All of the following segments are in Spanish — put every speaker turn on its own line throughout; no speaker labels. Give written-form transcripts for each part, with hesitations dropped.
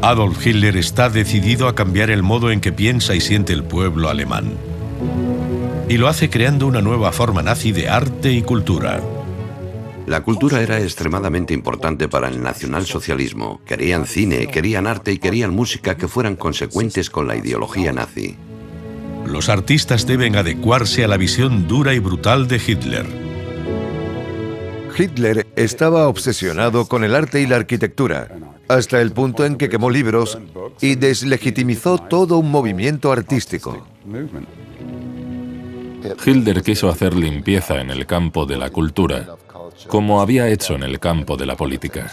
Adolf Hitler está decidido a cambiar el modo en que piensa y siente el pueblo alemán. Y lo hace creando una nueva forma nazi de arte y cultura.
La cultura era extremadamente importante para el nacionalsocialismo. Querían cine, querían arte y querían música que fueran consecuentes con la ideología nazi.
Los artistas deben adecuarse a la visión dura y brutal de Hitler.
Hitler estaba obsesionado con el arte y la arquitectura, hasta el punto en que quemó libros y deslegitimizó todo un movimiento artístico.
Hitler quiso hacer limpieza en el campo de la cultura, como había hecho en el campo de la política.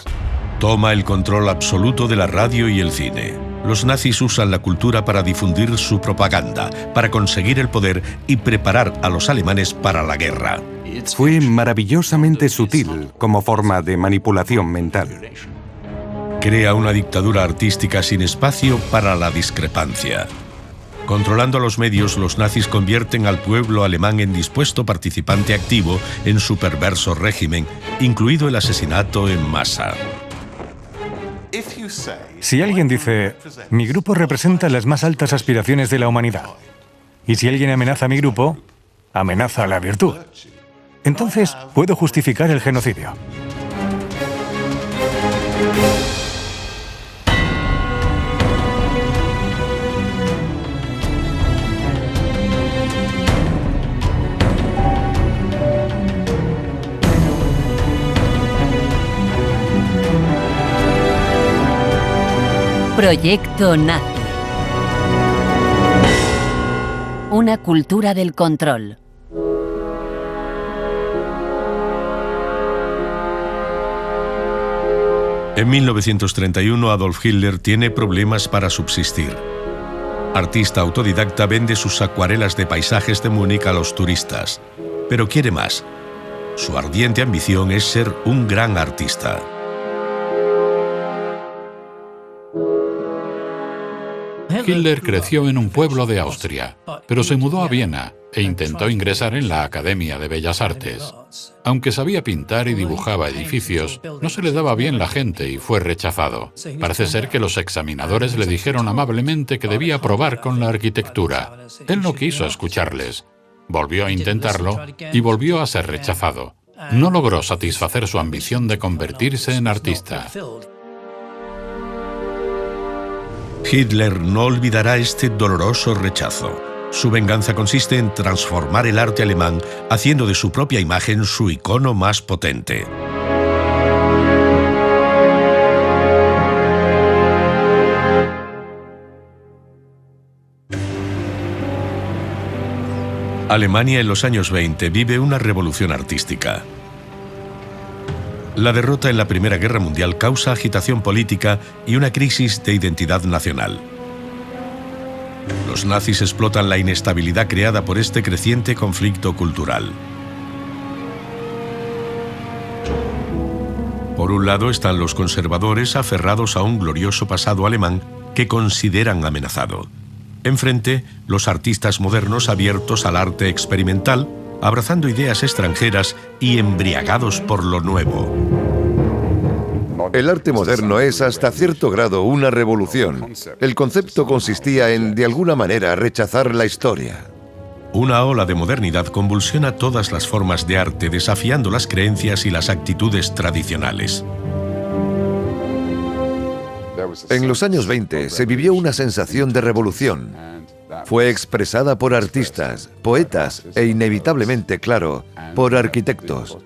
Toma el control absoluto de la radio y el cine. Los nazis usan la cultura para difundir su propaganda, para conseguir el poder y preparar a los alemanes para la guerra.
Fue maravillosamente sutil como forma de manipulación mental.
Crea una dictadura artística sin espacio para la discrepancia. Controlando a los medios, los nazis convierten al pueblo alemán en dispuesto participante activo en su perverso régimen, incluido el asesinato en masa.
Si alguien dice, mi grupo representa las más altas aspiraciones de la humanidad, y si alguien amenaza a mi grupo, amenaza a la virtud, entonces puedo justificar el genocidio.
Proyecto Nazi. Una cultura del control.
En 1931, Adolf Hitler tiene problemas para subsistir. Artista autodidacta, vende sus acuarelas de paisajes de Múnich a los turistas, pero quiere más. Su ardiente ambición es ser un gran artista.
Hitler creció en un pueblo de Austria, pero se mudó a Viena e intentó ingresar en la Academia de Bellas Artes. Aunque sabía pintar y dibujaba edificios, no se le daba bien la gente y fue rechazado. Parece ser que los examinadores le dijeron amablemente que debía probar con la arquitectura. Él no quiso escucharles. Volvió a intentarlo y volvió a ser rechazado. No logró satisfacer su ambición de convertirse en artista.
Hitler no olvidará este doloroso rechazo. Su venganza consiste en transformar el arte alemán, haciendo de su propia imagen su icono más potente. Alemania en los años 20 vive una revolución artística. La derrota en la Primera Guerra Mundial causa agitación política y una crisis de identidad nacional. Los nazis explotan la inestabilidad creada por este creciente conflicto cultural. Por un lado están los conservadores aferrados a un glorioso pasado alemán que consideran amenazado. Enfrente, los artistas modernos abiertos al arte experimental, abrazando ideas extranjeras y embriagados por lo nuevo.
El arte moderno es hasta cierto grado una revolución. El concepto consistía en, de alguna manera, rechazar la historia.
Una ola de modernidad convulsiona todas las formas de arte, desafiando las creencias y las actitudes tradicionales.
En los años 20 se vivió una sensación de revolución. Fue expresada por artistas, poetas e inevitablemente, claro, por arquitectos.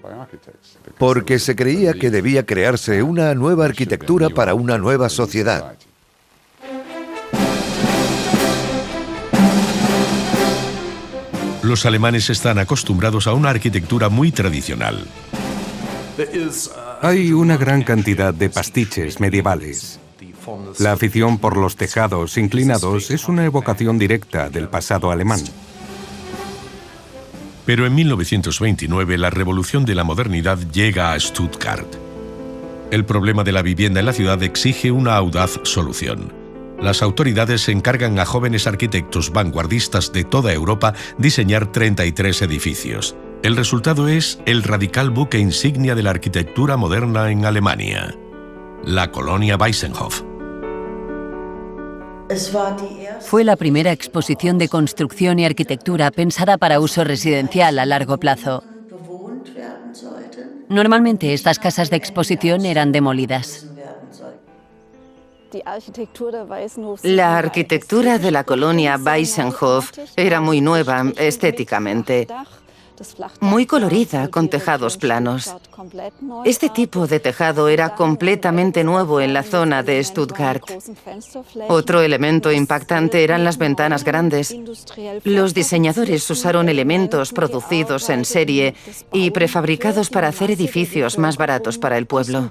Porque se creía que debía crearse una nueva arquitectura para una nueva sociedad.
Los alemanes están acostumbrados a una arquitectura muy tradicional.
Hay una gran cantidad de pastiches medievales. La afición por los tejados inclinados es una evocación directa del pasado alemán.
Pero en 1929 la revolución de la modernidad llega a Stuttgart. El problema de la vivienda en la ciudad exige una audaz solución. Las autoridades encargan a jóvenes arquitectos vanguardistas de toda Europa diseñar 33 edificios. El resultado es el radical buque insignia de la arquitectura moderna en Alemania, la colonia Weissenhof.
Fue la primera exposición de construcción y arquitectura pensada para uso residencial a largo plazo. Normalmente estas casas de exposición eran demolidas.
La arquitectura de la colonia Weissenhof era muy nueva estéticamente, muy colorida, con tejados planos. Este tipo de tejado era completamente nuevo en la zona de Stuttgart. Otro elemento impactante eran las ventanas grandes. Los diseñadores usaron elementos producidos en serie y prefabricados para hacer edificios más baratos para el pueblo.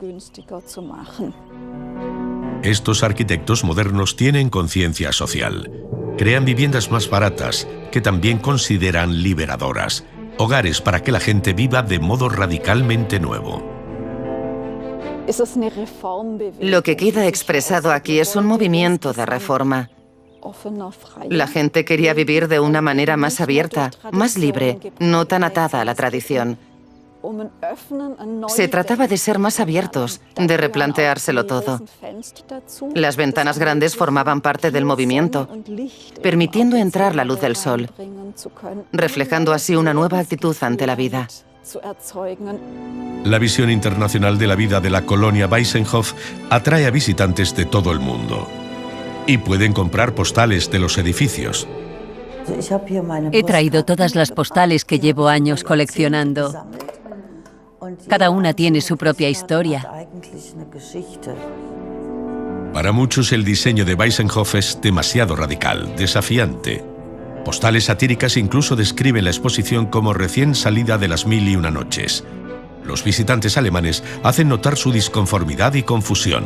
Estos arquitectos modernos tienen conciencia social. Crean viviendas más baratas, que también consideran liberadoras. Hogares para que la gente viva de modo radicalmente nuevo.
Lo que queda expresado aquí es un movimiento de reforma. La gente quería vivir de una manera más abierta, más libre, no tan atada a la tradición. Se trataba de ser más abiertos, de replanteárselo todo. Las ventanas grandes formaban parte del movimiento, permitiendo entrar la luz del sol, reflejando así una nueva actitud ante la vida.
La visión internacional de la vida de la colonia Weissenhof atrae a visitantes de todo el mundo. Y pueden comprar postales de los edificios.
He traído todas las postales que llevo años coleccionando. Cada una tiene su propia historia.
Para muchos el diseño de Weissenhof es demasiado radical, desafiante. Postales satíricas incluso describen la exposición como recién salida de las 1001 noches. Los visitantes alemanes hacen notar su disconformidad y confusión.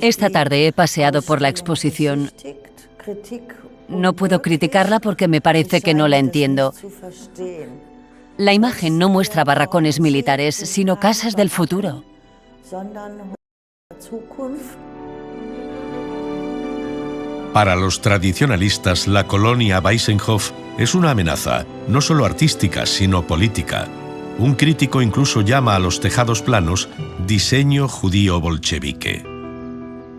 Esta tarde he paseado por la exposición. No puedo criticarla porque me parece que no la entiendo. La imagen no muestra barracones militares, sino casas del futuro.
Para los tradicionalistas, la colonia Weissenhof es una amenaza, no solo artística, sino política. Un crítico incluso llama a los tejados planos diseño judío bolchevique.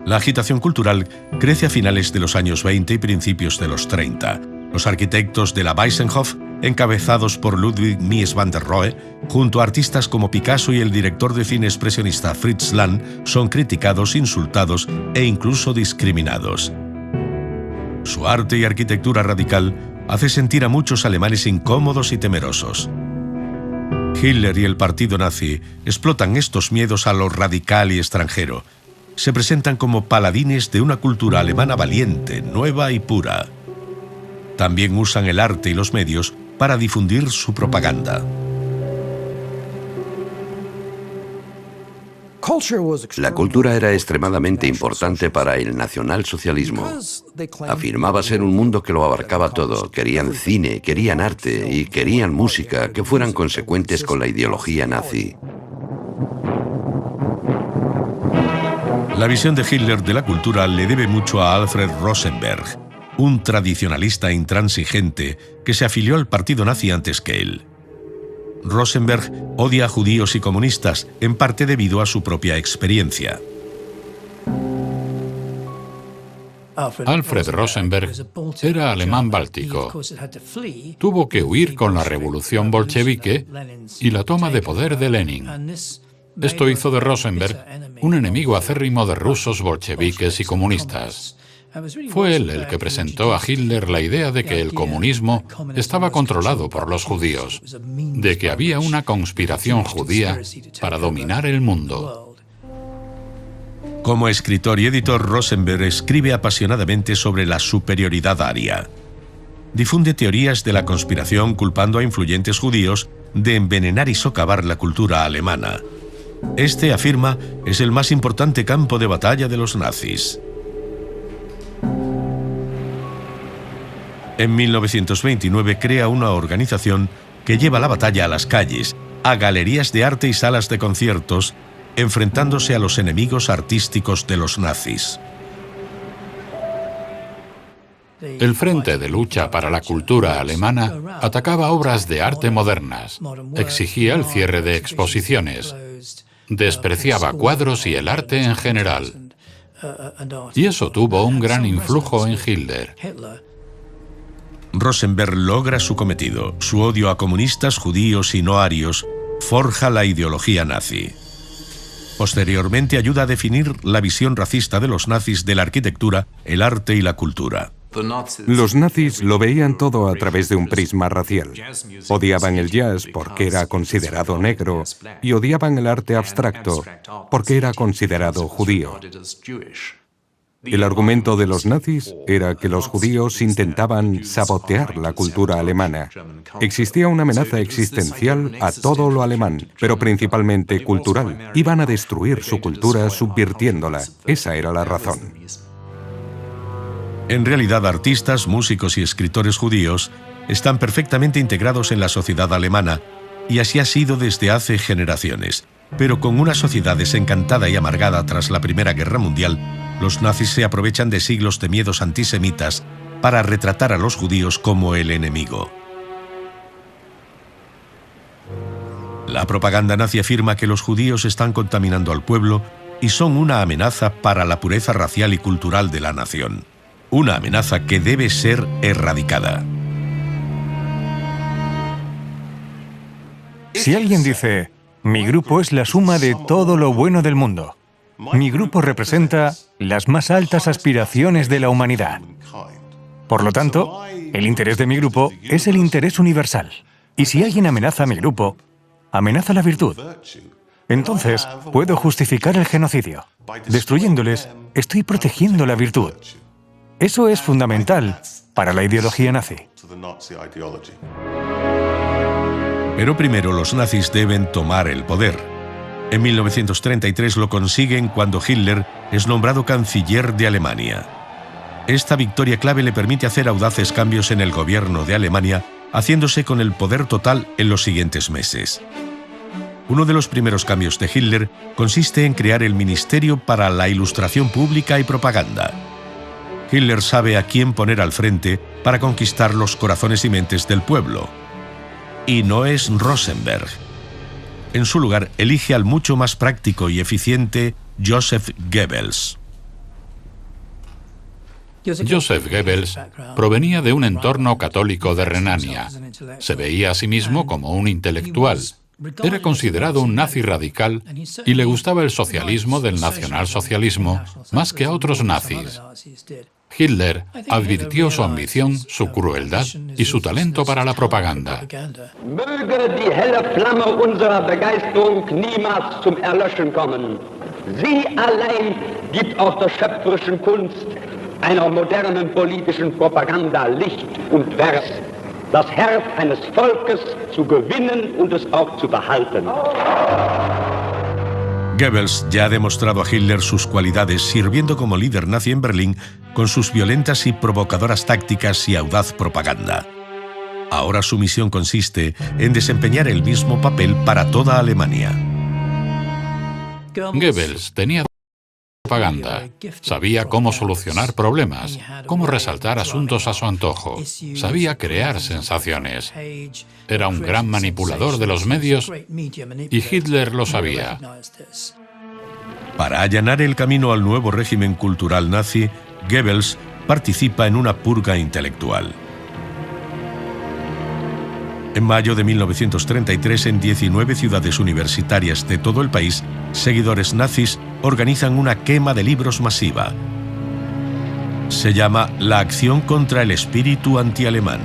La agitación cultural crece a finales de los años 20 y principios de los 30. Los arquitectos de la Weissenhof, encabezados por Ludwig Mies van der Rohe, junto a artistas como Picasso y el director de cine expresionista Fritz Lang, son criticados, insultados e incluso discriminados. Su arte y arquitectura radical hace sentir a muchos alemanes incómodos y temerosos. Hitler y el partido nazi explotan estos miedos a lo radical y extranjero. Se presentan como paladines de una cultura alemana valiente, nueva y pura. También usan el arte y los medios para difundir su propaganda.
La cultura era extremadamente importante para el nacionalsocialismo. Afirmaba ser un mundo que lo abarcaba todo. Querían cine, querían arte y querían música que fueran consecuentes con la ideología nazi.
La visión de Hitler de la cultura le debe mucho a Alfred Rosenberg, un tradicionalista intransigente que se afilió al partido nazi antes que él. Rosenberg odia a judíos y comunistas, en parte debido a su propia experiencia.
Alfred Rosenberg era alemán báltico. Tuvo que huir con la revolución bolchevique y la toma de poder de Lenin. Esto hizo de Rosenberg un enemigo acérrimo de rusos bolcheviques y comunistas. Fue él el que presentó a Hitler la idea de que el comunismo estaba controlado por los judíos, de que había una conspiración judía para dominar el mundo.
Como escritor y editor, Rosenberg escribe apasionadamente sobre la superioridad aria. Difunde teorías de la conspiración culpando a influyentes judíos de envenenar y socavar la cultura alemana. Este, afirma, es el más importante campo de batalla de los nazis. En 1929 crea una organización que lleva la batalla a las calles, a galerías de arte y salas de conciertos, enfrentándose a los enemigos artísticos de los nazis.
El Frente de Lucha para la Cultura Alemana atacaba obras de arte modernas, exigía el cierre de exposiciones, despreciaba cuadros y el arte en general. Y eso tuvo un gran influjo en Hitler.
Rosenberg logra su cometido. Su odio a comunistas, judíos y no arios forja la ideología nazi. Posteriormente ayuda a definir la visión racista de los nazis de la arquitectura, el arte y la cultura.
Los nazis lo veían todo a través de un prisma racial. Odiaban el jazz porque era considerado negro y odiaban el arte abstracto porque era considerado judío. El argumento de los nazis era que los judíos intentaban sabotear la cultura alemana. Existía una amenaza existencial a todo lo alemán, pero principalmente cultural. Iban a destruir su cultura subvirtiéndola. Esa era la razón.
En realidad, artistas, músicos y escritores judíos están perfectamente integrados en la sociedad alemana, y así ha sido desde hace generaciones. Pero con una sociedad desencantada y amargada tras la Primera Guerra Mundial, los nazis se aprovechan de siglos de miedos antisemitas para retratar a los judíos como el enemigo. La propaganda nazi afirma que los judíos están contaminando al pueblo y son una amenaza para la pureza racial y cultural de la nación. Una amenaza que debe ser erradicada.
Si alguien dice, mi grupo es la suma de todo lo bueno del mundo, mi grupo representa las más altas aspiraciones de la humanidad. Por lo tanto, el interés de mi grupo es el interés universal. Y si alguien amenaza a mi grupo, amenaza la virtud. Entonces, puedo justificar el genocidio. Destruyéndoles, estoy protegiendo la virtud. Eso es fundamental para la ideología nazi.
Pero primero los nazis deben tomar el poder. En 1933 lo consiguen cuando Hitler es nombrado canciller de Alemania. Esta victoria clave le permite hacer audaces cambios en el gobierno de Alemania, haciéndose con el poder total en los siguientes meses. Uno de los primeros cambios de Hitler consiste en crear el Ministerio para la Ilustración Pública y Propaganda. Hitler sabe a quién poner al frente para conquistar los corazones y mentes del pueblo. Y no es Rosenberg. En su lugar, elige al mucho más práctico y eficiente Joseph Goebbels.
Joseph Goebbels provenía de un entorno católico de Renania. Se veía a sí mismo como un intelectual. Era considerado un nazi radical y le gustaba el socialismo del nacionalsocialismo más que a otros nazis. Hitler advirtió su ambición, su crueldad y su talento para la propaganda.
Möge die helle Flamme unserer Begeisterung niemals zum Erlöschen kommen. Sie allein gibt aus der schöpferischen Kunst einer modernen politischen Propaganda Licht und Werk, das Herz eines Volkes zu gewinnen und es auch zu behalten.
Goebbels ya ha demostrado a Hitler sus cualidades sirviendo como líder nazi en Berlín con sus violentas y provocadoras tácticas y audaz propaganda. Ahora su misión consiste en desempeñar el mismo papel para toda Alemania.
Goebbels tenía propaganda. Sabía cómo solucionar problemas, cómo resaltar asuntos a su antojo. Sabía crear sensaciones. Era un gran manipulador de los medios y Hitler lo sabía.
Para allanar el camino al nuevo régimen cultural nazi, Goebbels participa en una purga intelectual. En mayo de 1933, en 19 ciudades universitarias de todo el país, seguidores nazis organizan una quema de libros masiva. Se llama la Acción contra el Espíritu Antialemán.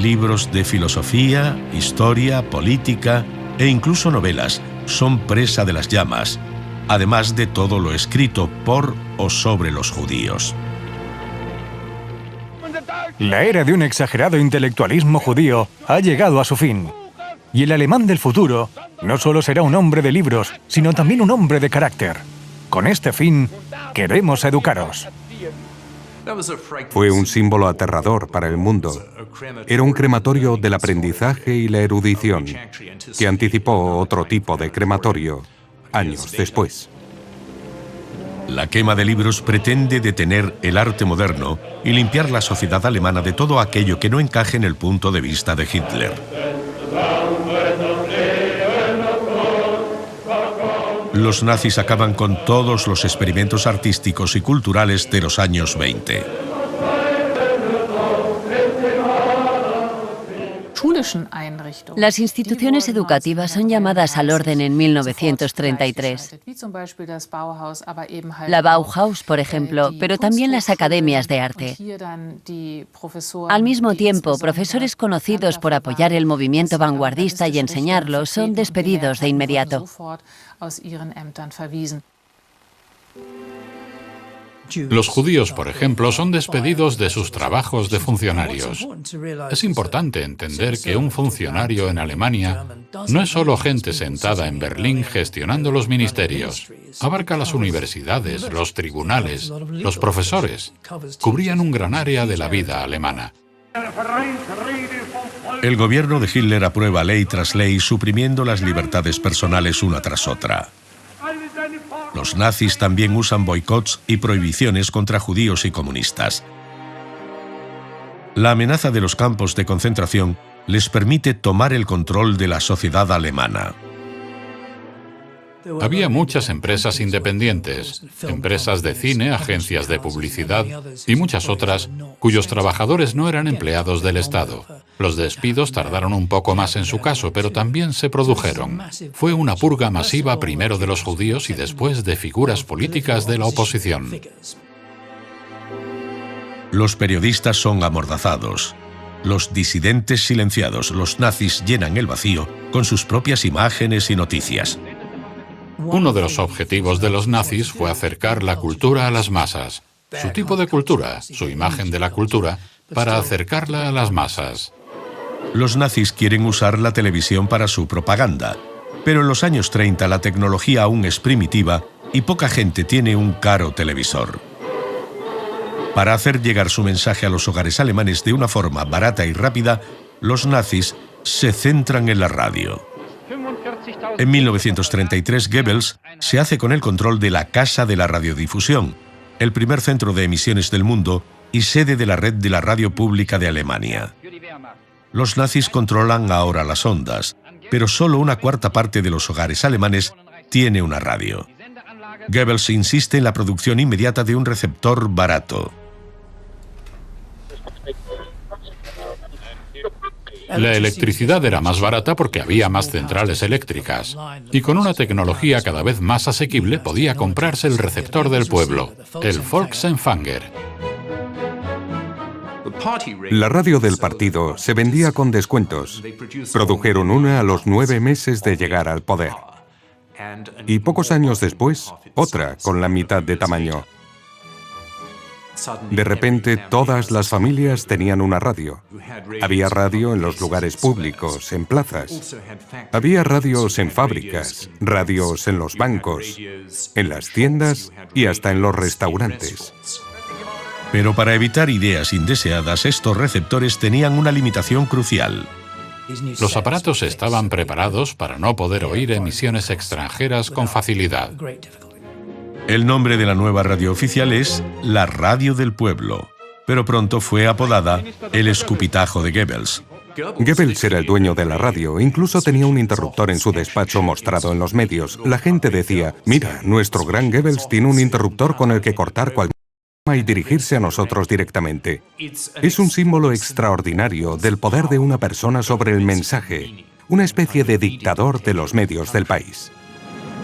Libros de filosofía, historia, política e incluso novelas son presa de las llamas, además de todo lo escrito por o sobre los judíos.
La era de un exagerado intelectualismo judío ha llegado a su fin. Y el alemán del futuro no solo será un hombre de libros, sino también un hombre de carácter. Con este fin, queremos educaros.
Fue un símbolo aterrador para el mundo. Era un crematorio del aprendizaje y la erudición, que anticipó otro tipo de crematorio años después.
La quema de libros pretende detener el arte moderno y limpiar la sociedad alemana de todo aquello que no encaje en el punto de vista de Hitler. Los nazis acaban con todos los experimentos artísticos y culturales de los años 20.
Las instituciones educativas son llamadas al orden en 1933. La Bauhaus, por ejemplo, pero también las academias de arte. Al mismo tiempo, profesores conocidos por apoyar el movimiento vanguardista y enseñarlo son despedidos de inmediato.
Los judíos, por ejemplo, son despedidos de sus trabajos de funcionarios. Es importante entender que un funcionario en Alemania no es solo gente sentada en Berlín gestionando los ministerios. Abarca las universidades, los tribunales, los profesores. Cubrían un gran área de la vida alemana.
El gobierno de Hitler aprueba ley tras ley, suprimiendo las libertades personales una tras otra. Los nazis también usan boicots y prohibiciones contra judíos y comunistas. La amenaza de los campos de concentración les permite tomar el control de la sociedad alemana.
Había muchas empresas independientes, empresas de cine, agencias de publicidad y muchas otras cuyos trabajadores no eran empleados del Estado. Los despidos tardaron un poco más en su caso, pero también se produjeron. Fue una purga masiva primero de los judíos y después de figuras políticas de la oposición.
Los periodistas son amordazados. Los disidentes silenciados. Los nazis llenan el vacío con sus propias imágenes y noticias.
Uno de los objetivos de los nazis fue acercar la cultura a las masas. Su tipo de cultura, su imagen de la cultura, para acercarla a las masas.
Los nazis quieren usar la televisión para su propaganda, pero en los años 30 la tecnología aún es primitiva y poca gente tiene un caro televisor. Para hacer llegar su mensaje a los hogares alemanes de una forma barata y rápida, los nazis se centran en la radio. En 1933, Goebbels se hace con el control de la Casa de la Radiodifusión, el primer centro de emisiones del mundo y sede de la red de la radio pública de Alemania. Los nazis controlan ahora las ondas, pero solo una cuarta parte de los hogares alemanes tiene una radio. Goebbels insiste en la producción inmediata de un receptor barato.
La electricidad era más barata porque había más centrales eléctricas, y con una tecnología cada vez más asequible podía comprarse el receptor del pueblo, el Volksempfänger.
La radio del partido se vendía con descuentos. Produjeron una a los 9 meses de llegar al poder. Y pocos años después, otra con la mitad de tamaño. De repente, todas las familias tenían una radio. Había radio en los lugares públicos, en plazas. Había radios en fábricas, radios en los bancos, en las tiendas y hasta en los restaurantes.
Pero para evitar ideas indeseadas, estos receptores tenían una limitación crucial.
Los aparatos estaban preparados para no poder oír emisiones extranjeras con facilidad.
El nombre de la nueva radio oficial es la Radio del Pueblo, pero pronto fue apodada el escupitajo de Goebbels.
Goebbels era el dueño de la radio, incluso tenía un interruptor en su despacho mostrado en los medios. La gente decía, mira, nuestro gran Goebbels tiene un interruptor con el que cortar cualquier tema y dirigirse a nosotros directamente. Es un símbolo extraordinario del poder de una persona sobre el mensaje, una especie de dictador de los medios del país.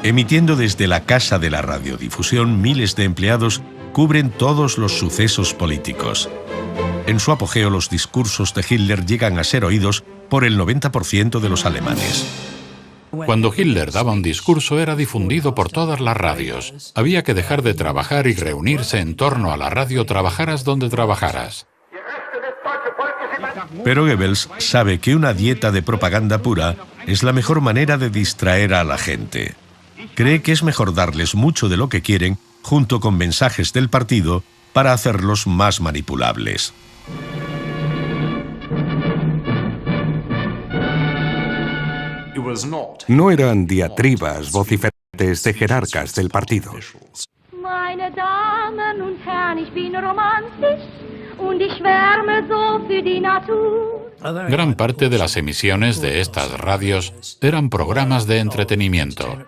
Emitiendo desde la Casa de la Radiodifusión, miles de empleados cubren todos los sucesos políticos. En su apogeo, los discursos de Hitler llegan a ser oídos por el 90% de los alemanes.
Cuando Hitler daba un discurso, era difundido por todas las radios. Había que dejar de trabajar y reunirse en torno a la radio, trabajaras donde trabajaras.
Pero Goebbels sabe que una dieta de propaganda pura es la mejor manera de distraer a la gente. Cree que es mejor darles mucho de lo que quieren, junto con mensajes del partido, para hacerlos más manipulables.
No eran diatribas vociferantes de jerarcas del partido.
Meine Damen und Herren, ich bin romantisch und ich schwärme so für die Natur.
Gran parte de las emisiones de estas radios eran programas de entretenimiento.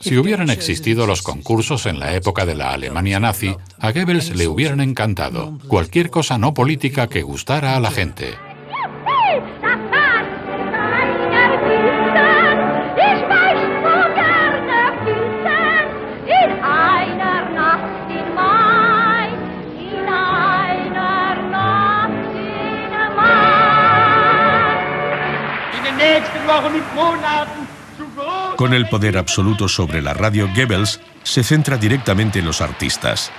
Si hubieran existido los concursos en la época de la Alemania nazi, a Goebbels le hubieran encantado. Cualquier cosa no política que gustara a la gente.
Con el poder absoluto sobre la radio, Goebbels se centra directamente en los artistas.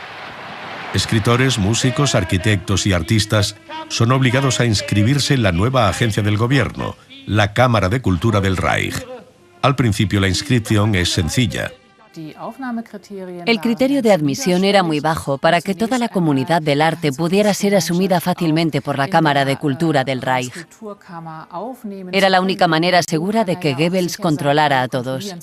Escritores, músicos, arquitectos y artistas son obligados a inscribirse en la nueva agencia del gobierno, la Cámara de Cultura del Reich. Al principio la inscripción es sencilla.
El criterio de admisión era muy bajo para que toda la comunidad del arte pudiera ser asumida fácilmente por la Cámara de Cultura del Reich. Era la única manera segura de que Goebbels controlara a todos.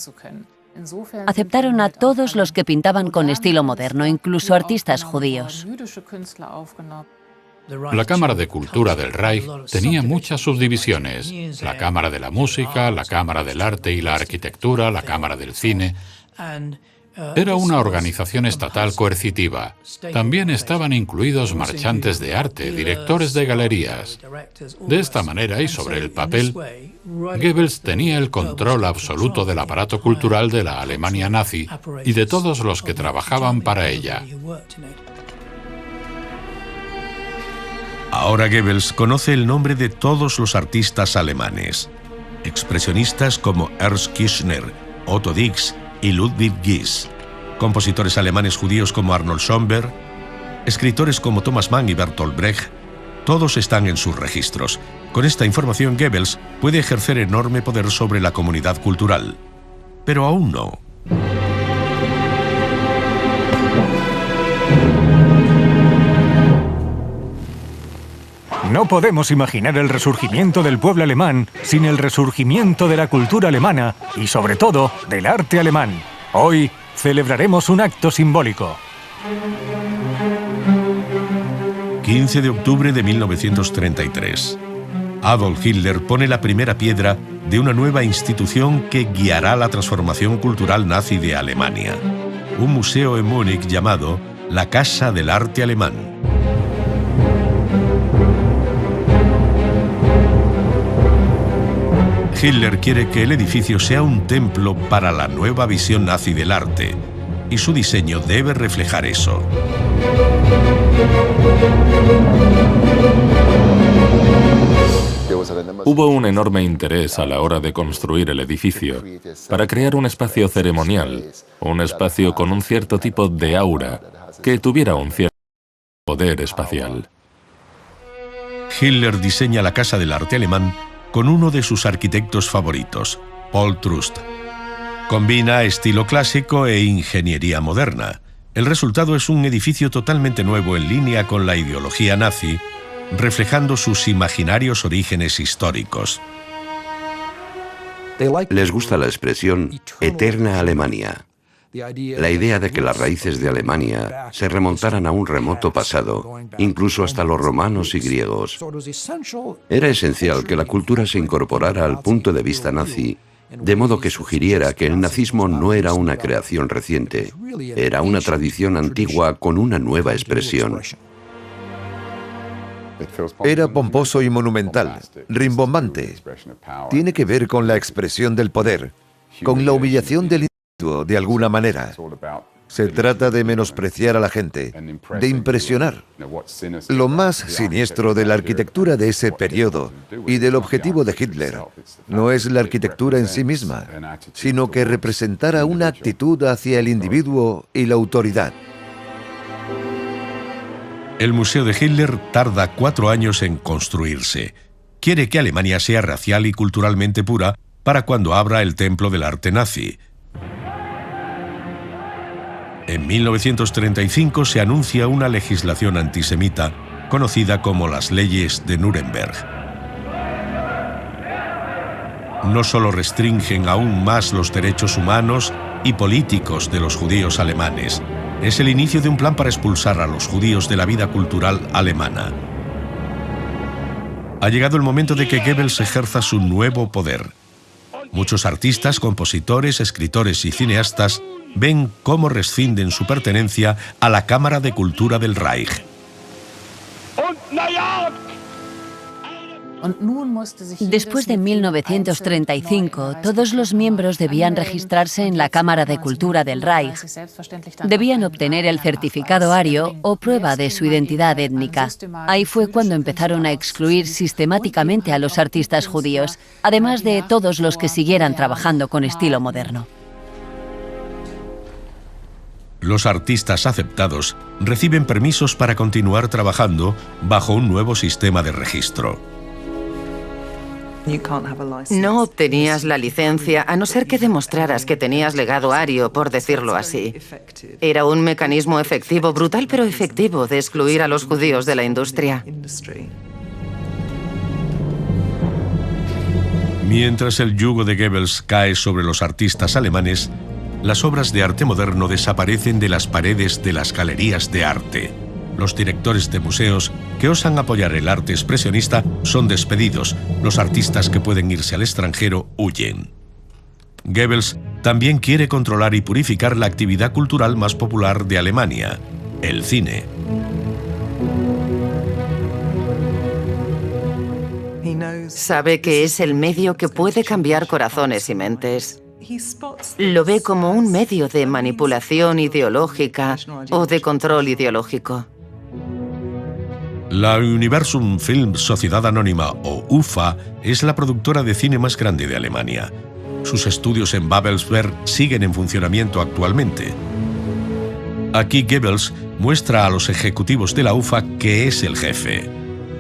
Aceptaron a todos los que pintaban con estilo moderno, incluso artistas judíos.
La Cámara de Cultura del Reich tenía muchas subdivisiones. La Cámara de la Música, la Cámara del Arte y la Arquitectura, la Cámara del Cine. Era una organización estatal coercitiva. También estaban incluidos marchantes de arte, directores de galerías. De esta manera y sobre el papel, Goebbels tenía el control absoluto del aparato cultural de la Alemania nazi y de todos los que trabajaban para ella.
Ahora Goebbels conoce el nombre de todos los artistas alemanes. Expresionistas como Ernst Kirchner, Otto Dix y Ludwig Gies, compositores alemanes judíos como Arnold Schoenberg, escritores como Thomas Mann y Bertolt Brecht, todos están en sus registros. Con esta información Goebbels puede ejercer enorme poder sobre la comunidad cultural. Pero aún no.
No podemos imaginar el resurgimiento del pueblo alemán sin el resurgimiento de la cultura alemana y, sobre todo, del arte alemán. Hoy celebraremos un acto simbólico.
15 de octubre de 1933. Adolf Hitler pone la primera piedra de una nueva institución que guiará la transformación cultural nazi de Alemania. Un museo en Múnich llamado la Casa del Arte Alemán. Hitler quiere que el edificio sea un templo para la nueva visión nazi del arte, y su diseño debe reflejar eso.
Hubo un enorme interés a la hora de construir el edificio para crear un espacio ceremonial, un espacio con un cierto tipo de aura que tuviera un cierto poder espacial.
Hitler diseña la Casa del Arte Alemán con uno de sus arquitectos favoritos, Paul Trust. Combina estilo clásico e ingeniería moderna. El resultado es un edificio totalmente nuevo en línea con la ideología nazi, reflejando sus imaginarios orígenes históricos.
Les gusta la expresión eterna Alemania. La idea de que las raíces de Alemania se remontaran a un remoto pasado, incluso hasta los romanos y griegos. Era esencial que la cultura se incorporara al punto de vista nazi, de modo que sugiriera que el nazismo no era una creación reciente, era una tradición antigua con una nueva expresión.
Era pomposo y monumental, rimbombante. Tiene que ver con la expresión del poder, con la humillación del individuo de alguna manera. Se trata de menospreciar a la gente, de impresionar. Lo más siniestro de la arquitectura de ese periodo y del objetivo de Hitler no es la arquitectura en sí misma, sino que representara una actitud hacia el individuo y la autoridad.
El Museo de Hitler tarda 4 años en construirse. Quiere que Alemania sea racial y culturalmente pura para cuando abra el templo del arte nazi. En 1935 se anuncia una legislación antisemita conocida como las leyes de Nuremberg. no solo restringen aún más los derechos humanos y políticos de los judíos alemanes, es el inicio de un plan para expulsar a los judíos de la vida cultural alemana. Ha llegado el momento de que Goebbels ejerza su nuevo poder. Muchos artistas, compositores, escritores y cineastas ven cómo rescinden su pertenencia a la Cámara de Cultura del Reich.
Después de 1935, todos los miembros debían registrarse en la Cámara de Cultura del Reich. Debían obtener el certificado ario o prueba de su identidad étnica. Ahí fue cuando empezaron a excluir sistemáticamente a los artistas judíos, además de todos los que siguieran trabajando con estilo moderno.
Los artistas aceptados reciben permisos para continuar trabajando bajo un nuevo sistema de registro.
No obtenías la licencia a no ser que demostraras que tenías legado ario, por decirlo así. Era un mecanismo efectivo, brutal pero efectivo, de excluir a los judíos de la industria.
Mientras el yugo de Goebbels cae sobre los artistas alemanes, las obras de arte moderno desaparecen de las paredes de las galerías de arte. Los directores de museos que osan apoyar el arte expresionista son despedidos. Los artistas que pueden irse al extranjero huyen. Goebbels también quiere controlar y purificar la actividad cultural más popular de Alemania, el cine.
Sabe que es el medio que puede cambiar corazones y mentes. Lo ve como un medio de manipulación ideológica o de control ideológico.
La Universum Film Sociedad Anónima, o UFA, es la productora de cine más grande de Alemania. Sus estudios en Babelsberg siguen en funcionamiento actualmente. Aquí Goebbels muestra a los ejecutivos de la UFA que es el jefe.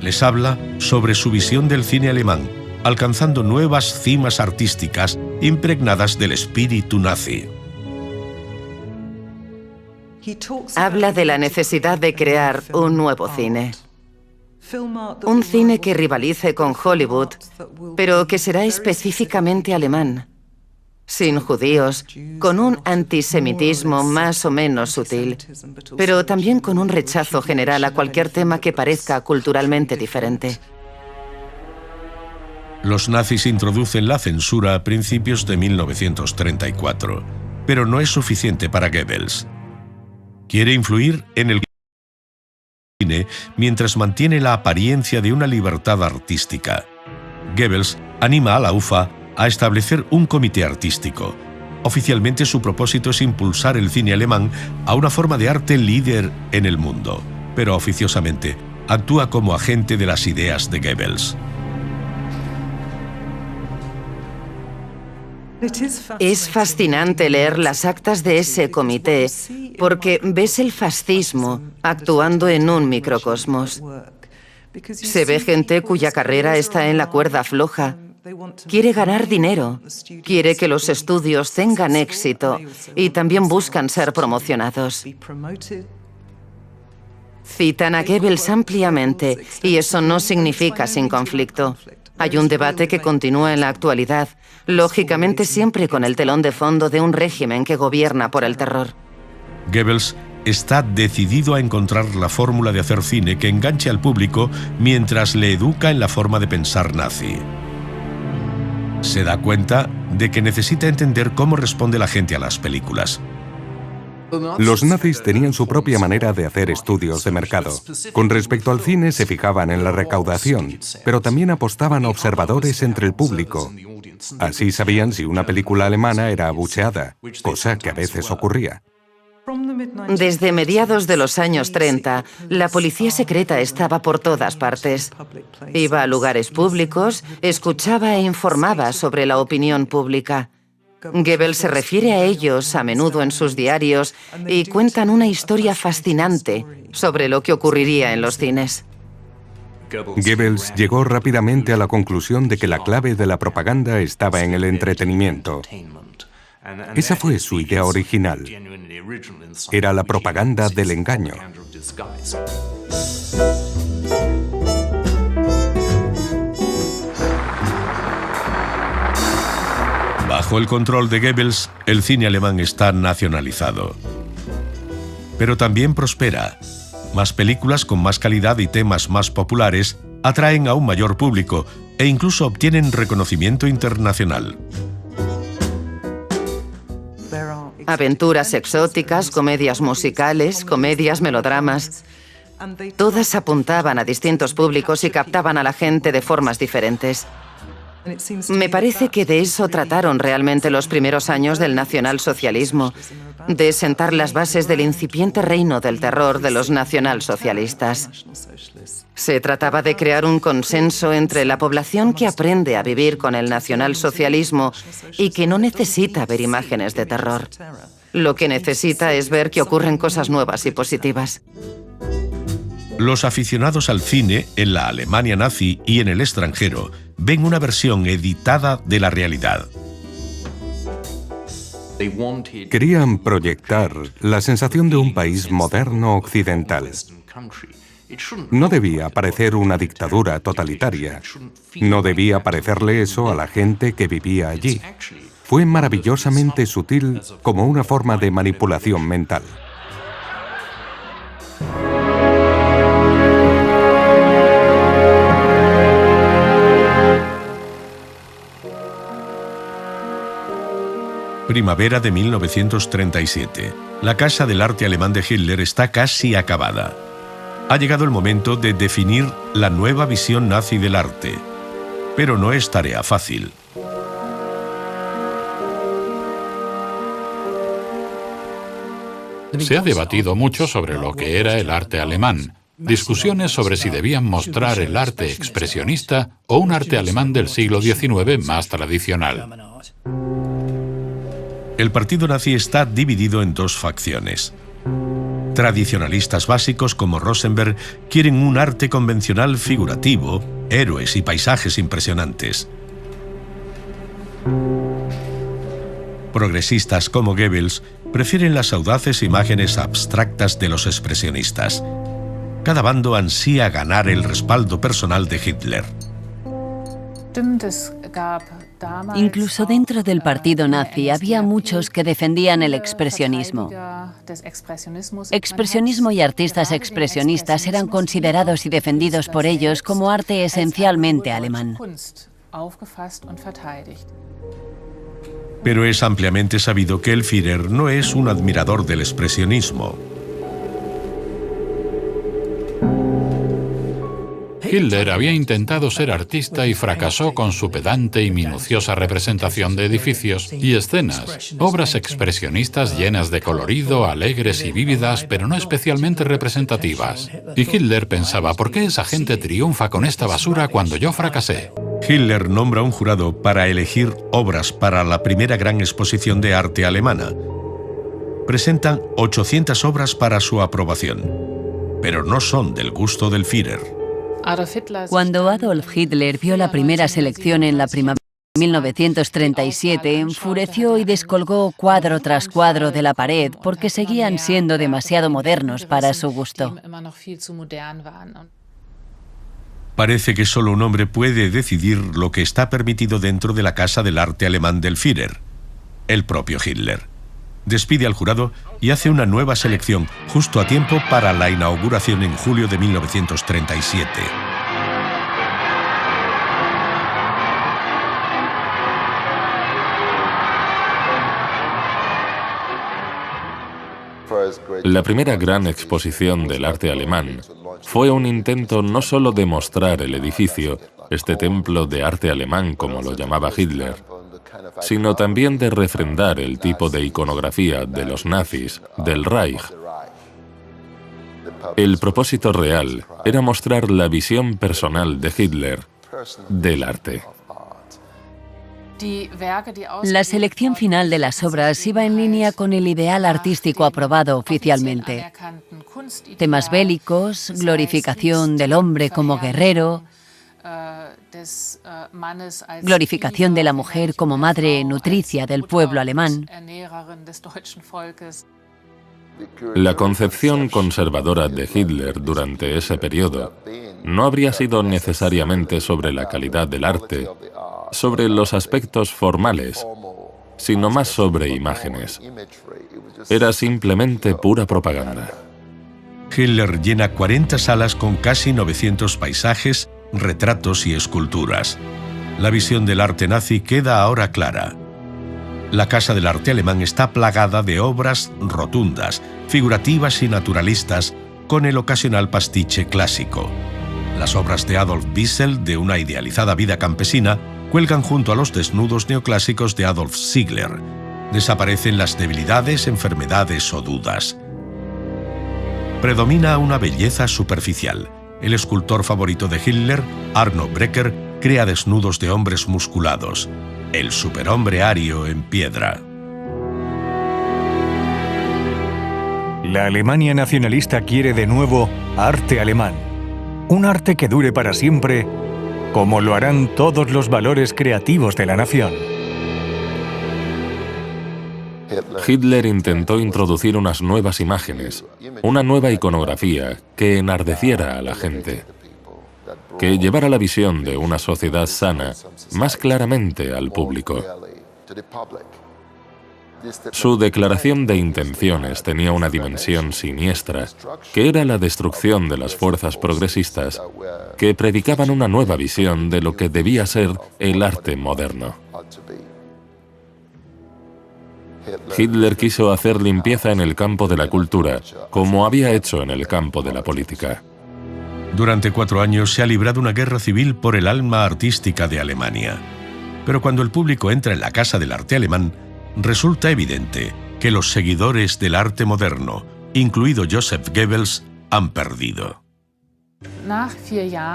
Les habla sobre su visión del cine alemán, alcanzando nuevas cimas artísticas impregnadas del espíritu nazi.
Habla de la necesidad de crear un nuevo cine. Un cine que rivalice con Hollywood, pero que será específicamente alemán, sin judíos, con un antisemitismo más o menos sutil, pero también con un rechazo general a cualquier tema que parezca culturalmente diferente.
Los nazis introducen la censura a principios de 1934, pero no es suficiente para Goebbels. Quiere influir en el cine mientras mantiene la apariencia de una libertad artística. Goebbels anima a la UFA a establecer un comité artístico. Oficialmente su propósito es impulsar el cine alemán a una forma de arte líder en el mundo, pero oficiosamente actúa como agente de las ideas de Goebbels.
Es fascinante leer las actas de ese comité porque ves el fascismo actuando en un microcosmos. Se ve gente cuya carrera está en la cuerda floja. Quiere ganar dinero, quiere que los estudios tengan éxito y también buscan ser promocionados. Citan a Goebbels ampliamente y eso no significa sin conflicto. Hay un debate que continúa en la actualidad, lógicamente siempre con el telón de fondo de un régimen que gobierna por el terror.
Goebbels está decidido a encontrar la fórmula de hacer cine que enganche al público mientras le educa en la forma de pensar nazi. Se da cuenta de que necesita entender cómo responde la gente a las películas.
Los nazis tenían su propia manera de hacer estudios de mercado. Con respecto al cine se fijaban en la recaudación, pero también apostaban a observadores entre el público. Así sabían si una película alemana era abucheada, cosa que a veces ocurría.
Desde mediados de los años 30, la policía secreta estaba por todas partes. Iba a lugares públicos, escuchaba e informaba sobre la opinión pública. Goebbels se refiere a ellos a menudo en sus diarios y cuentan una historia fascinante sobre lo que ocurriría en los cines.
Goebbels llegó rápidamente a la conclusión de que la clave de la propaganda estaba en el entretenimiento. Esa fue su idea original. Era la propaganda del engaño.
Bajo el control de Goebbels, el cine alemán está nacionalizado. Pero también prospera. Más películas con más calidad y temas más populares atraen a un mayor público e incluso obtienen reconocimiento internacional.
Aventuras exóticas, comedias musicales, comedias, melodramas. Todas apuntaban a distintos públicos y captaban a la gente de formas diferentes. Me parece que de eso trataron realmente los primeros años del nacionalsocialismo, de sentar las bases del incipiente reino del terror de los nacionalsocialistas. Se trataba de crear un consenso entre la población que aprende a vivir con el nacionalsocialismo y que no necesita ver imágenes de terror. Lo que necesita es ver que ocurren cosas nuevas y positivas.
Los aficionados al cine en la Alemania nazi y en el extranjero ven una versión editada de la realidad.
Querían proyectar la sensación de un país moderno occidental. No debía parecer una dictadura totalitaria. No debía parecerle eso a la gente que vivía allí. Fue maravillosamente sutil como una forma de manipulación mental.
Primavera de 1937. La Casa del Arte alemán de Hitler está casi acabada. Ha llegado el momento de definir la nueva visión nazi del arte. Pero no es tarea fácil.
Se ha debatido mucho sobre lo que era el arte alemán. Discusiones sobre si debían mostrar el arte expresionista o un arte alemán del siglo XIX más tradicional.
El partido nazi está dividido en dos facciones. Tradicionalistas básicos como Rosenberg quieren un arte convencional figurativo, héroes y paisajes impresionantes. Progresistas como Goebbels prefieren las audaces imágenes abstractas de los expresionistas. Cada bando ansía ganar el respaldo personal de Hitler.
Incluso dentro del partido nazi había muchos que defendían el expresionismo. Expresionismo y artistas expresionistas eran considerados y defendidos por ellos como arte esencialmente alemán.
Pero es ampliamente sabido que el Führer no es un admirador del expresionismo.
Hitler había intentado ser artista y fracasó con su pedante y minuciosa representación de edificios y escenas, obras expresionistas llenas de colorido, alegres y vívidas, pero no especialmente representativas. Y Hitler pensaba, ¿por qué esa gente triunfa con esta basura cuando yo fracasé?
Hitler nombra un jurado para elegir obras para la primera gran exposición de arte alemana. Presentan 800 obras para su aprobación, pero no son del gusto del Führer.
Cuando Adolf Hitler vio la primera selección en la primavera de 1937, enfureció y descolgó cuadro tras cuadro de la pared porque seguían siendo demasiado modernos para su gusto.
Parece que solo un hombre puede decidir lo que está permitido dentro de la Casa del Arte alemán del Führer, el propio Hitler. Despide al jurado y hace una nueva selección, justo a tiempo para la inauguración en julio de 1937.
La primera gran exposición del arte alemán fue un intento no solo de mostrar el edificio, este templo de arte alemán como lo llamaba Hitler, sino también de refrendar el tipo de iconografía de los nazis, del Reich. El propósito real era mostrar la visión personal de Hitler del arte.
La selección final de las obras iba en línea con el ideal artístico aprobado oficialmente. Temas bélicos, glorificación del hombre como guerrero, glorificación de la mujer como madre nutricia del pueblo alemán.
La concepción conservadora de Hitler durante ese periodo no habría sido necesariamente sobre la calidad del arte, sobre los aspectos formales, sino más sobre imágenes. Era simplemente pura propaganda.
Hitler llena 40 salas con casi 900 paisajes, retratos y esculturas. La visión del arte nazi queda ahora clara. La Casa del Arte Alemán está plagada de obras rotundas, figurativas y naturalistas, con el ocasional pastiche clásico. Las obras de Adolf Wiesel, de una idealizada vida campesina, cuelgan junto a los desnudos neoclásicos de Adolf Ziegler. Desaparecen las debilidades, enfermedades o dudas. Predomina una belleza superficial. El escultor favorito de Hitler, Arno Breker, crea desnudos de hombres musculados. El superhombre ario en piedra.
La Alemania nacionalista quiere de nuevo arte alemán. Un arte que dure para siempre, como lo harán todos los valores creativos de la nación.
Hitler intentó introducir unas nuevas imágenes, una nueva iconografía que enardeciera a la gente, que llevara la visión de una sociedad sana más claramente al público. Su declaración de intenciones tenía una dimensión siniestra, que era la destrucción de las fuerzas progresistas que predicaban una nueva visión de lo que debía ser el arte moderno. Hitler quiso hacer limpieza en el campo de la cultura, como había hecho en el campo de la política.
Durante 4 años se ha librado una guerra civil por el alma artística de Alemania. Pero cuando el público entra en la Casa del Arte Alemán, resulta evidente que los seguidores del arte moderno, incluido Joseph Goebbels, han perdido.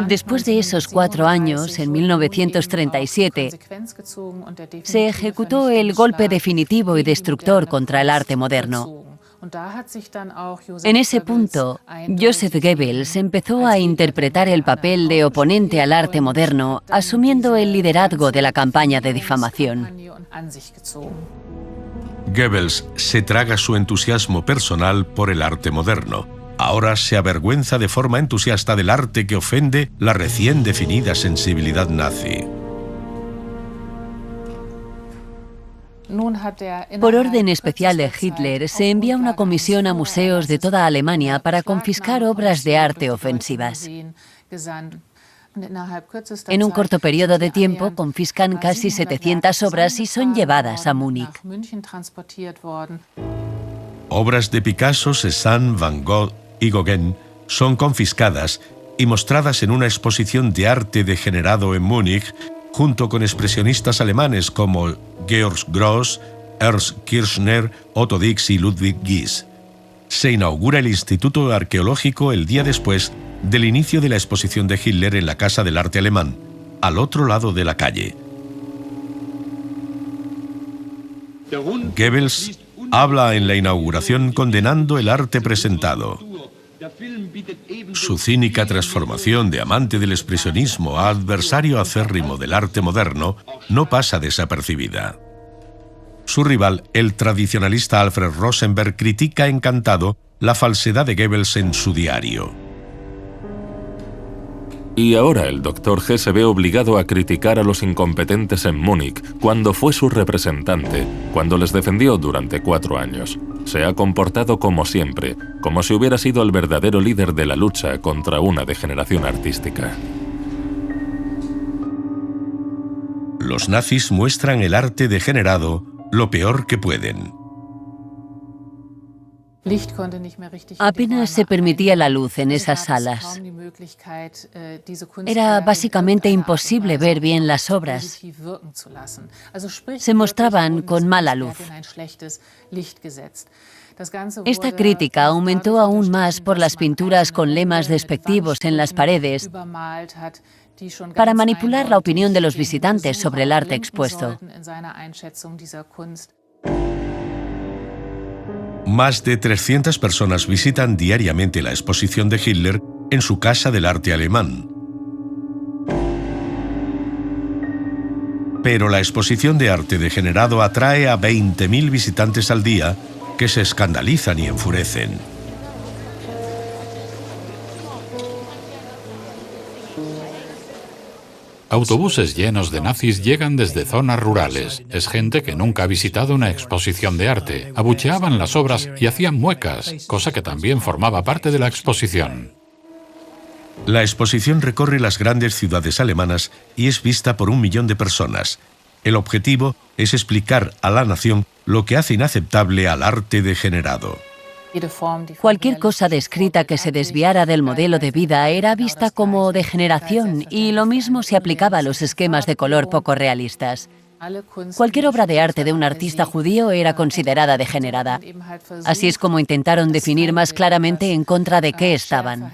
Después de esos 4 años, en 1937, se ejecutó el golpe definitivo y destructor contra el arte moderno. En ese punto, Joseph Goebbels empezó a interpretar el papel de oponente al arte moderno, asumiendo el liderazgo de la campaña de difamación.
Goebbels se traga su entusiasmo personal por el arte moderno. Ahora se avergüenza de forma entusiasta del arte que ofende la recién definida sensibilidad nazi.
Por orden especial de Hitler, se envía una comisión a museos de toda Alemania para confiscar obras de arte ofensivas. En un corto periodo de tiempo, confiscan casi 700 obras y son llevadas a Múnich.
Obras de Picasso, Cézanne, Van Gogh y Gauguin son confiscadas y mostradas en una exposición de arte degenerado en Múnich, junto con expresionistas alemanes como Georg Gross, Ernst Kirchner, Otto Dix y Ludwig Gies. Se inaugura el Instituto Arqueológico el día después del inicio de la exposición de Hitler en la Casa del Arte Alemán, al otro lado de la calle. Goebbels habla en la inauguración condenando el arte presentado. Su cínica transformación de amante del expresionismo a adversario acérrimo del arte moderno no pasa desapercibida. Su rival, el tradicionalista Alfred Rosenberg, critica encantado la falsedad de Goebbels en su diario.
Y ahora el Dr. G se ve obligado a criticar a los incompetentes en Múnich cuando fue su representante, cuando les defendió durante 4 años. Se ha comportado como siempre, como si hubiera sido el verdadero líder de la lucha contra una degeneración artística.
Los nazis muestran el arte degenerado lo peor que pueden.
Apenas se permitía la luz en esas salas. Era básicamente imposible ver bien las obras. Se mostraban con mala luz. Esta crítica aumentó aún más por las pinturas con lemas despectivos en las paredes para manipular la opinión de los visitantes sobre el arte expuesto.
Más de 300 personas visitan diariamente la exposición de Hitler en su Casa del Arte Alemán. Pero la exposición de arte degenerado atrae a 20.000 visitantes al día que se escandalizan y enfurecen.
Autobuses llenos de nazis llegan desde zonas rurales. Es gente que nunca ha visitado una exposición de arte. Abucheaban las obras y hacían muecas, cosa que también formaba parte de la exposición.
La exposición recorre las grandes ciudades alemanas y es vista por 1 millón de personas. El objetivo es explicar a la nación lo que hace inaceptable al arte degenerado.
Cualquier cosa descrita que se desviara del modelo de vida era vista como degeneración, y lo mismo se aplicaba a los esquemas de color poco realistas. Cualquier obra de arte de un artista judío era considerada degenerada. Así es como intentaron definir más claramente en contra de qué estaban.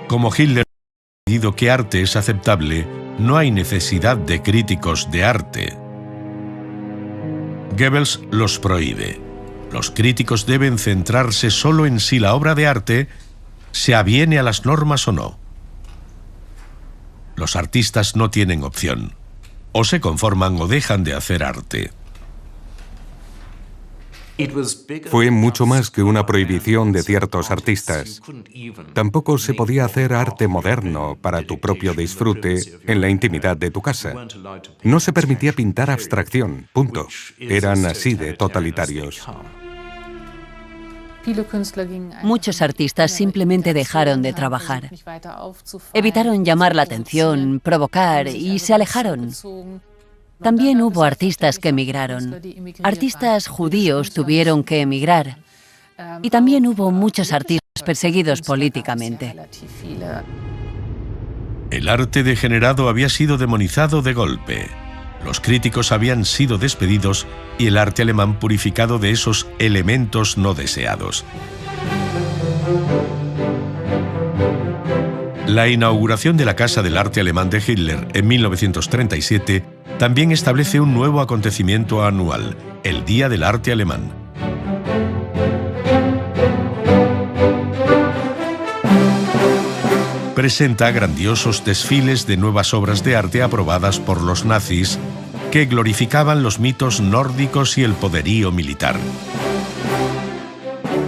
Como Hitler ha decidido que arte es aceptable, no hay necesidad de críticos de arte. Goebbels los prohíbe. Los críticos deben centrarse solo en si la obra de arte se aviene a las normas o no. Los artistas no tienen opción. O se conforman o dejan de hacer arte.
Fue mucho más que una prohibición de ciertos artistas. Tampoco se podía hacer arte moderno para tu propio disfrute en la intimidad de tu casa. No se permitía pintar abstracción, punto. Eran así de totalitarios.
Muchos artistas simplemente dejaron de trabajar. Evitaron llamar la atención, provocar y se alejaron. También hubo artistas que emigraron. Artistas judíos tuvieron que emigrar. Y también hubo muchos artistas perseguidos políticamente.
El arte degenerado había sido demonizado de golpe. Los críticos habían sido despedidos y el arte alemán purificado de esos elementos no deseados. La inauguración de la Casa del Arte Alemán de Hitler en 1937 también establece un nuevo acontecimiento anual, el Día del Arte Alemán. Presenta grandiosos desfiles de nuevas obras de arte aprobadas por los nazis que glorificaban los mitos nórdicos y el poderío militar.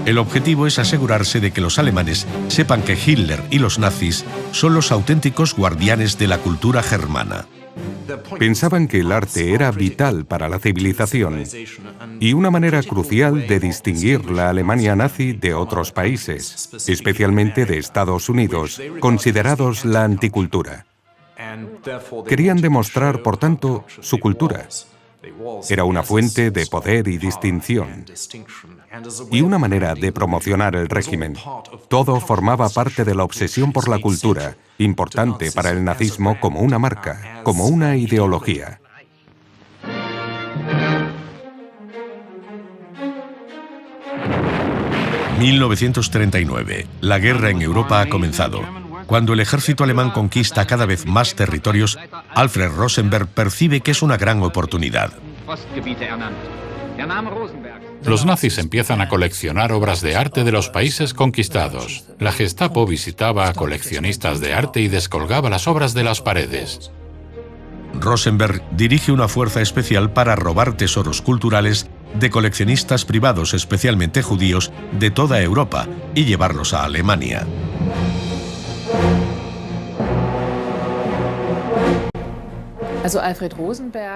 El objetivo es asegurarse de que los alemanes sepan que Hitler y los nazis son los auténticos guardianes de la cultura germana.
Pensaban que el arte era vital para la civilización y una manera crucial de distinguir la Alemania nazi de otros países, especialmente de Estados Unidos, considerados la anticultura. Querían demostrar, por tanto, su cultura. Era una fuente de poder y distinción y una manera de promocionar el régimen. Todo formaba parte de la obsesión por la cultura, importante para el nazismo como una marca, como una ideología.
...1939. La guerra en Europa ha comenzado. Cuando el ejército alemán conquista cada vez más territorios, Alfred Rosenberg percibe que es una gran oportunidad.
Los nazis empiezan a coleccionar obras de arte de los países conquistados. La Gestapo visitaba a coleccionistas de arte y descolgaba las obras de las paredes.
Rosenberg dirige una fuerza especial para robar tesoros culturales de coleccionistas privados, especialmente judíos, de toda Europa y llevarlos a Alemania.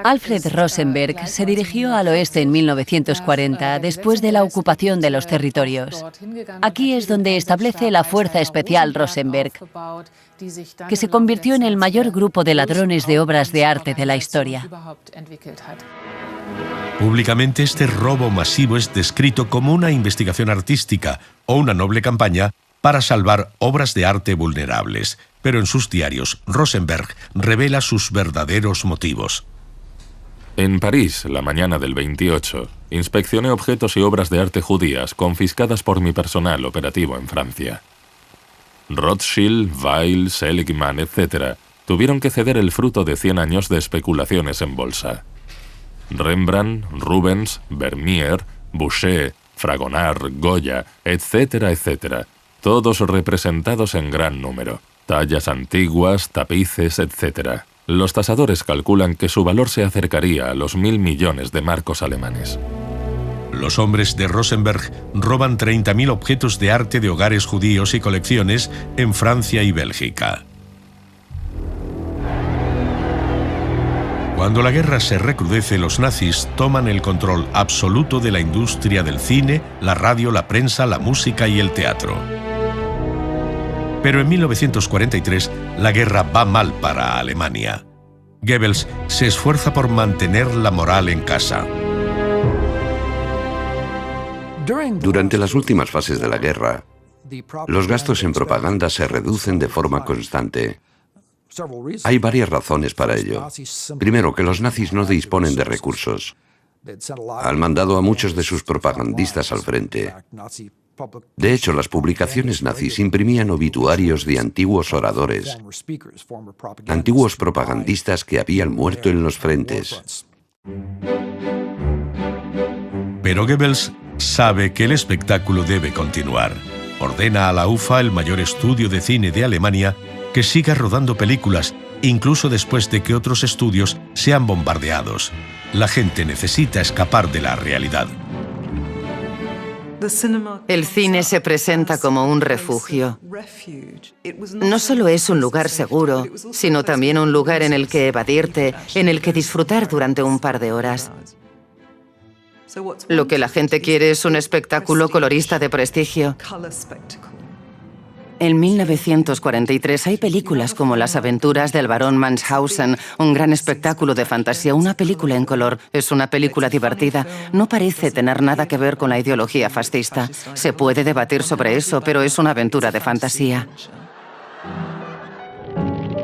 Alfred Rosenberg se dirigió al oeste en 1940, después de la ocupación de los territorios. Aquí es donde establece la Fuerza Especial Rosenberg, que se convirtió en el mayor grupo de ladrones de obras de arte de la historia.
Públicamente, este robo masivo es descrito como una investigación artística o una noble campaña para salvar obras de arte vulnerables. Pero en sus diarios, Rosenberg revela sus verdaderos motivos.
En París, la mañana del 28, inspeccioné objetos y obras de arte judías confiscadas por mi personal operativo en Francia. Rothschild, Weil, Seligman, etc. tuvieron que ceder el fruto de 100 años de especulaciones en bolsa. Rembrandt, Rubens, Vermeer, Boucher, Fragonard, Goya, etcétera, etcétera, todos representados en gran número. Tallas antiguas, tapices, etc. Los tasadores calculan que su valor se acercaría a los 1.000 millones de marcos alemanes.
Los hombres de Rosenberg roban 30.000 objetos de arte de hogares judíos y colecciones en Francia y Bélgica. Cuando la guerra se recrudece, los nazis toman el control absoluto de la industria del cine, la radio, la prensa, la música y el teatro. Pero en 1943, la guerra va mal para Alemania. Goebbels se esfuerza por mantener la moral en casa.
Durante las últimas fases de la guerra, los gastos en propaganda se reducen de forma constante. Hay varias razones para ello. Primero, que los nazis no disponen de recursos. Han mandado a muchos de sus propagandistas al frente. De hecho, las publicaciones nazis imprimían obituarios de antiguos oradores, antiguos propagandistas que habían muerto en los frentes.
Pero Goebbels sabe que el espectáculo debe continuar. Ordena a la UFA, el mayor estudio de cine de Alemania, que siga rodando películas, incluso después de que otros estudios sean bombardeados. La gente necesita escapar de la realidad.
El cine se presenta como un refugio. No solo es un lugar seguro, sino también un lugar en el que evadirte, en el que disfrutar durante un par de horas. Lo que la gente quiere es un espectáculo colorista de prestigio. En 1943 hay películas como Las aventuras del barón Munchausen, un gran espectáculo de fantasía, una película en color. Es una película divertida. No parece tener nada que ver con la ideología fascista. Se puede debatir sobre eso, pero es una aventura de fantasía.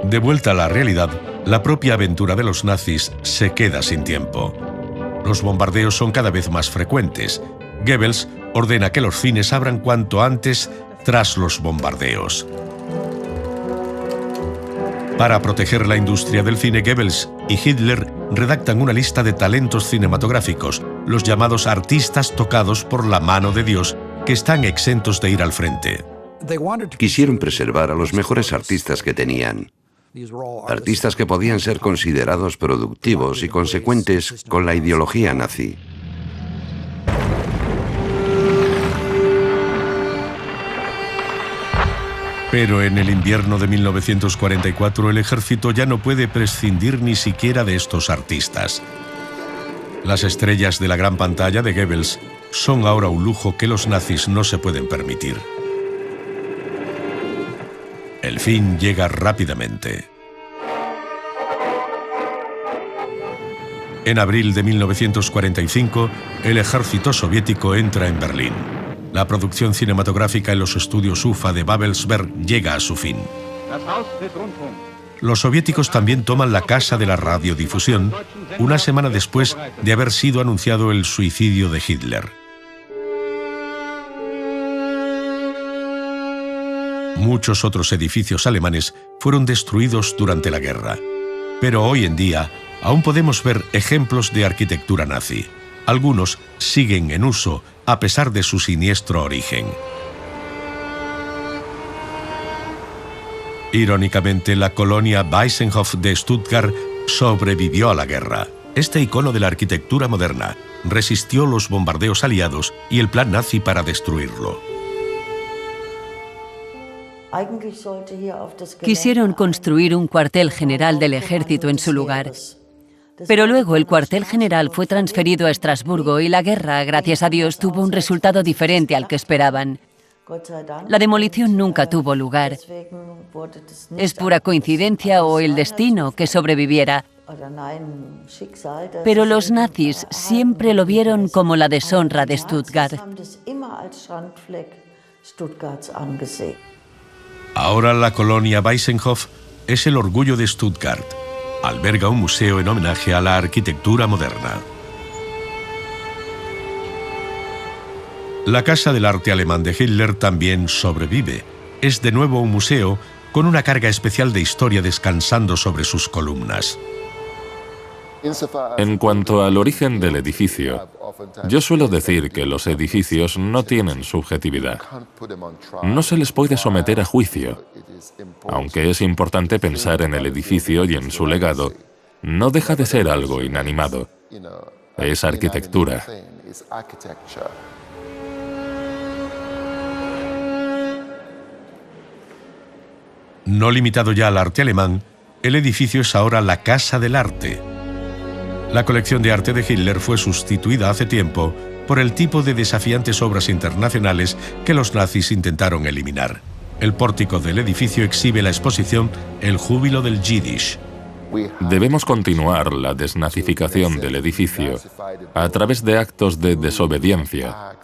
De vuelta a la realidad, la propia aventura de los nazis se queda sin tiempo. Los bombardeos son cada vez más frecuentes. Goebbels ordena que los cines abran cuanto antes tras los bombardeos. Para proteger la industria del cine, Goebbels y Hitler redactan una lista de talentos cinematográficos, los llamados artistas tocados por la mano de Dios, que están exentos de ir al frente.
Quisieron preservar a los mejores artistas que tenían. Artistas que podían ser considerados productivos y consecuentes con la ideología nazi.
Pero en el invierno de 1944 el ejército ya no puede prescindir ni siquiera de estos artistas. Las estrellas de la gran pantalla de Goebbels son ahora un lujo que los nazis no se pueden permitir. El fin llega rápidamente. En abril de 1945, el ejército soviético entra en Berlín. La producción cinematográfica en los estudios UFA de Babelsberg llega a su fin. Los soviéticos también toman la Casa de la Radiodifusión, una semana después de haber sido anunciado el suicidio de Hitler. Muchos otros edificios alemanes fueron destruidos durante la guerra. Pero hoy en día aún podemos ver ejemplos de arquitectura nazi. Algunos siguen en uso a pesar de su siniestro origen. Irónicamente, la colonia Weissenhof de Stuttgart sobrevivió a la guerra. Este icono de la arquitectura moderna resistió los bombardeos aliados y el plan nazi para destruirlo.
Quisieron construir un cuartel general del ejército en su lugar. Pero luego el cuartel general fue transferido a Estrasburgo y la guerra, gracias a Dios, tuvo un resultado diferente al que esperaban. La demolición nunca tuvo lugar. ¿Es pura coincidencia o el destino que sobreviviera? Pero los nazis siempre lo vieron como la deshonra de Stuttgart.
Ahora la colonia Weissenhof es el orgullo de Stuttgart. Alberga un museo en homenaje a la arquitectura moderna. La Casa del Arte Alemán de Hitler también sobrevive. Es de nuevo un museo con una carga especial de historia descansando sobre sus columnas.
En cuanto al origen del edificio, yo suelo decir que los edificios no tienen subjetividad. No se les puede someter a juicio. Aunque es importante pensar en el edificio y en su legado, no deja de ser algo inanimado. es arquitectura.
No limitado ya al arte alemán, el edificio es ahora la Casa del Arte. La colección de arte de Hitler fue sustituida hace tiempo por el tipo de desafiantes obras internacionales que los nazis intentaron eliminar. El pórtico del edificio exhibe la exposición El júbilo del Yiddish.
Debemos continuar la desnazificación del edificio a través de actos de desobediencia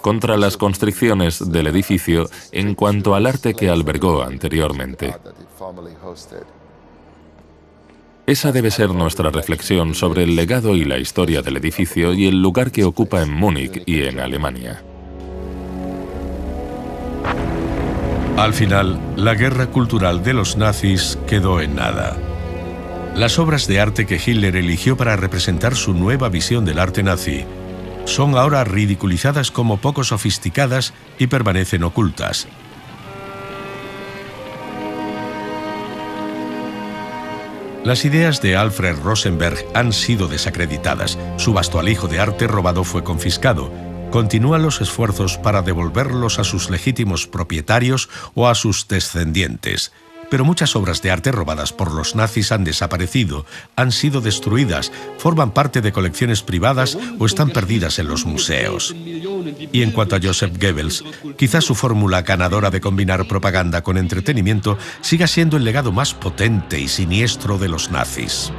contra las constricciones del edificio en cuanto al arte que albergó anteriormente. Esa debe ser nuestra reflexión sobre el legado y la historia del edificio y el lugar que ocupa en Múnich y en Alemania.
Al final, la guerra cultural de los nazis quedó en nada. Las obras de arte que Hitler eligió para representar su nueva visión del arte nazi son ahora ridiculizadas como poco sofisticadas y permanecen ocultas. Las ideas de Alfred Rosenberg han sido desacreditadas. Su vasto alijo de arte robado fue confiscado. Continúan los esfuerzos para devolverlos a sus legítimos propietarios o a sus descendientes. Pero muchas obras de arte robadas por los nazis han desaparecido, han sido destruidas, forman parte de colecciones privadas o están perdidas en los museos. Y en cuanto a Joseph Goebbels, quizás su fórmula ganadora de combinar propaganda con entretenimiento siga siendo el legado más potente y siniestro de los nazis.